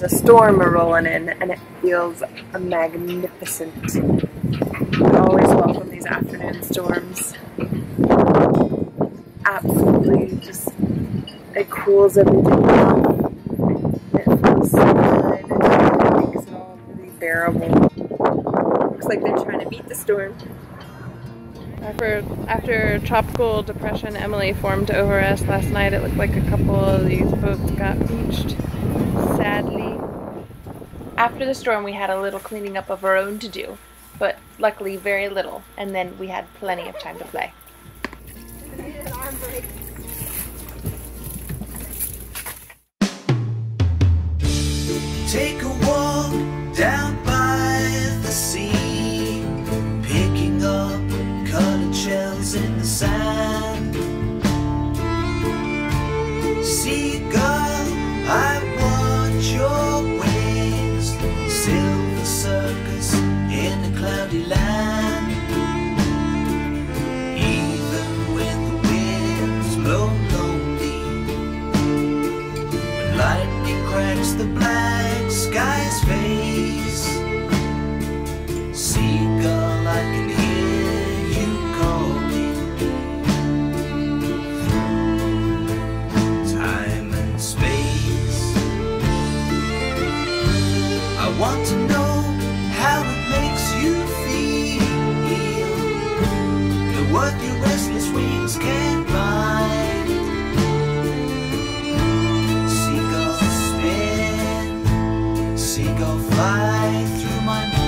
a storm rolling in, and it feels magnificent. I always welcome these afternoon storms. Absolutely, just it cools everything off. It feels so good. It makes it all really bearable. Looks like they're trying to beat the storm. After Tropical Depression Emily formed over us last night, it looked like a couple of these boats got beached, sadly. After the storm, we had a little cleaning up of our own to do, but luckily very little, and then we had plenty of time to play. Take a walk down by the sea, picking up colored shells in the sand. Seagull, I want your wings, silver circus in a cloudy land. Even when the winds blow lonely, when lightning cracks the black sky's face, seagull, I can hear you calling through time and space. I want to know how it makes you feel, and what your restless wings can find. Seagulls spin, seagull fly through my mind.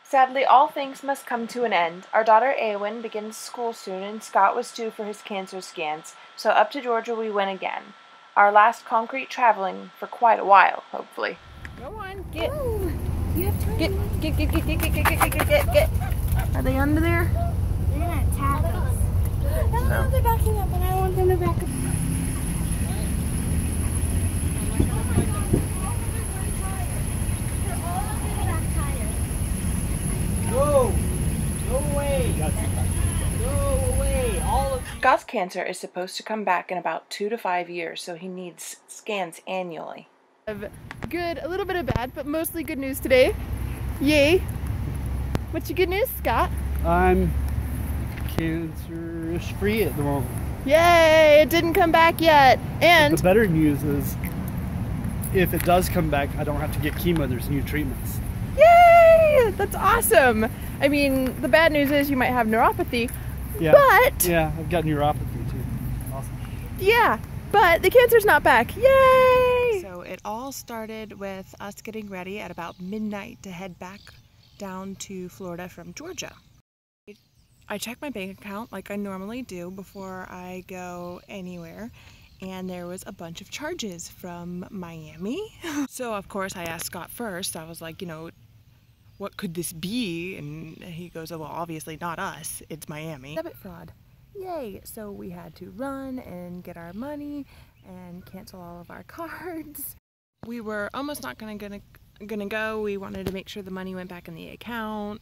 Sadly, all things must come to an end. Our daughter Awen begins school soon, and Scott was due for his cancer scans, so up to Georgia we went again. Our last concrete traveling for quite a while, hopefully. Go on, get. Oh, you have time. Get. Are they under there? They're gonna attack us. No, they're backing up, and I want them to back up. Go away! Go away! All of you! Scott's cancer is supposed to come back in about 2 to 5 years, so he needs scans annually. Good, a little bit of bad, but mostly good news today. Yay! What's your good news, Scott? I'm cancer-free at the moment. Yay! It didn't come back yet. And But the better news is, if it does come back, I don't have to get chemo. There's new treatments. yay! That's awesome. I mean, the bad news is you might have neuropathy. Yeah. But yeah, I've got neuropathy too. Awesome. yeah, but the cancer's not back. Yay! So it all started with us getting ready at about midnight to head back down to Florida from Georgia. I check my bank account like I normally do before I go anywhere, and there was a bunch of charges from Miami. So of course I asked Scott first. I was like, you know, what could this be? And he goes, oh, well, obviously not us, it's Miami. Debit fraud. Yay! So we had to run and get our money and cancel all of our cards. We were almost not gonna go. We wanted to make sure the money went back in the account.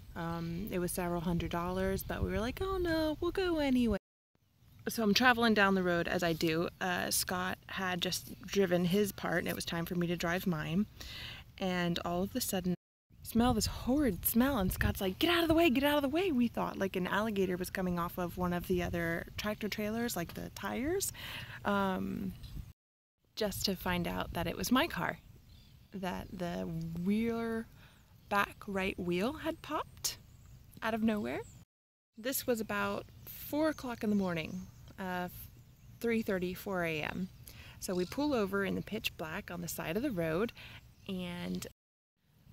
It was several $100s, but we were like, oh no, we'll go anyway. So I'm traveling down the road as I do. Scott had just driven his part and it was time for me to drive mine. And all of a sudden, smell this horrid smell, and Scott's like, get out of the way, get out of the way. We thought like an alligator was coming off of one of the other tractor trailers, like the tires, just to find out that it was my car, that the rear back right wheel had popped out of nowhere. This was about 4 o'clock in the morning, 3:30, 4 a.m. So we pull over in the pitch black on the side of the road, and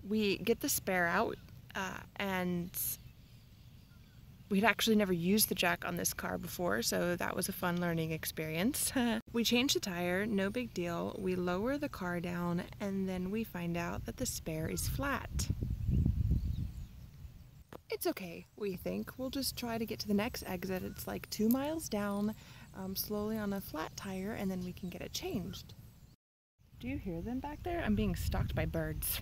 we get the spare out, and we'd actually never used the jack on this car before, so that was a fun learning experience. We change the tire, no big deal. We lower the car down, and then we find out that the spare is flat. It's okay, we think. We'll just try to get to the next exit. It's like 2 miles down, slowly on a flat tire, and then we can get it changed. Do you hear them back there? I'm being stalked by birds.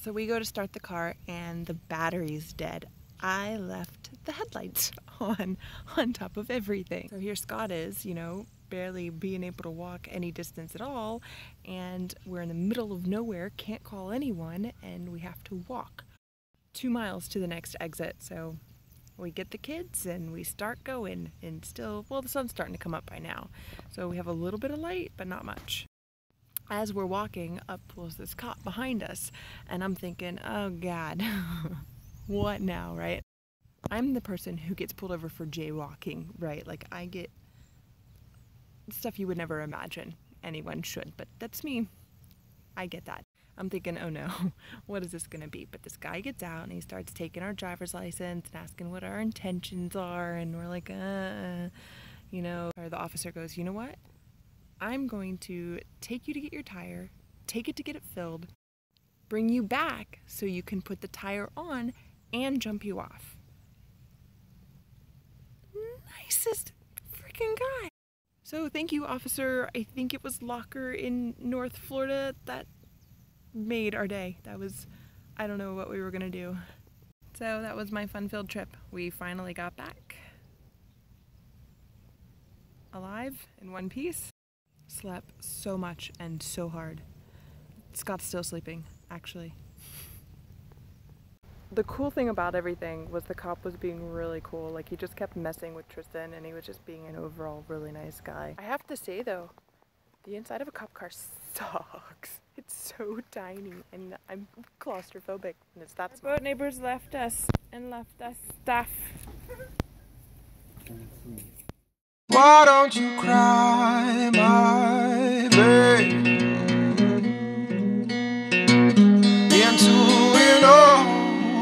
So we go to start the car and the battery's dead. I left the headlights on top of everything. So here Scott is, you know, barely being able to walk any distance at all, and we're in the middle of nowhere, can't call anyone, and we have to walk 2 miles to the next exit. So we get the kids and we start going, and still, well, the sun's starting to come up by now. So we have a little bit of light, but not much. As we're walking, up was this cop behind us, and I'm thinking, oh God, what now, right? I'm the person who gets pulled over for jaywalking, right? Like, I get stuff you would never imagine anyone should, but that's me. I get that. I'm thinking, oh no, what is this gonna be? But this guy gets out and he starts taking our driver's license and asking what our intentions are, and we're like, you know, or the officer goes, you know what? I'm going to take you to get your tire, take it to get it filled, bring you back so you can put the tire on and jump you off. Nicest freaking guy. So thank you, officer. I think it was Locker in North Florida that made our day. That was, I don't know what we were gonna do. So that was my fun-filled trip. We finally got back alive in one piece. Slept so much and so hard. Scott's still sleeping, actually. The cool thing about everything was the cop was being really cool. Like, he just kept messing with Tristan, and he was just being an overall really nice guy. I have to say though, the inside of a cop car sucks. It's so tiny, and I'm claustrophobic, and it's that small. Boat neighbors left us stuff. Why don't you cry, my babe, into an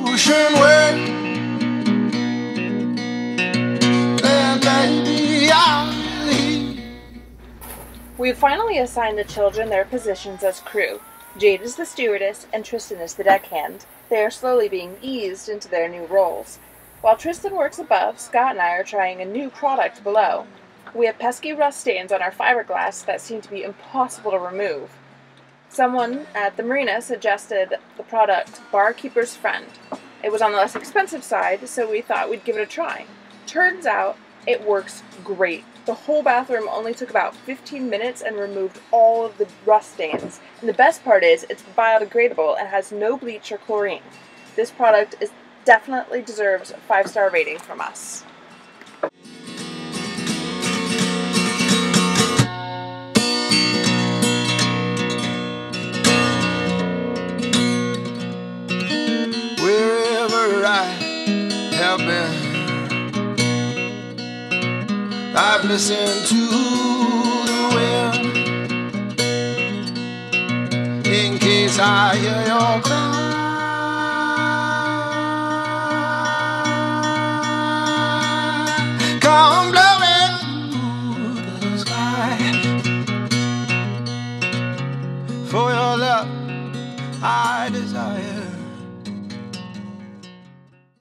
ocean wave, and baby I'll leave. We finally assigned the children their positions as crew. Jade is the stewardess and Tristan is the deckhand. They are slowly being eased into their new roles. While Tristan works above, Scott and I are trying a new product below. We have pesky rust stains on our fiberglass that seem to be impossible to remove. Someone at the marina suggested the product Barkeeper's Friend. It was on the less expensive side, so we thought we'd give it a try. Turns out it works great. The whole bathroom only took about 15 minutes and removed all of the rust stains. And the best part is it's biodegradable and has no bleach or chlorine. This product definitely deserves a 5-star rating from us. Wherever I have been, I've listened to the wind in case I hear your cry. Come blowing through the sky. For your love I desire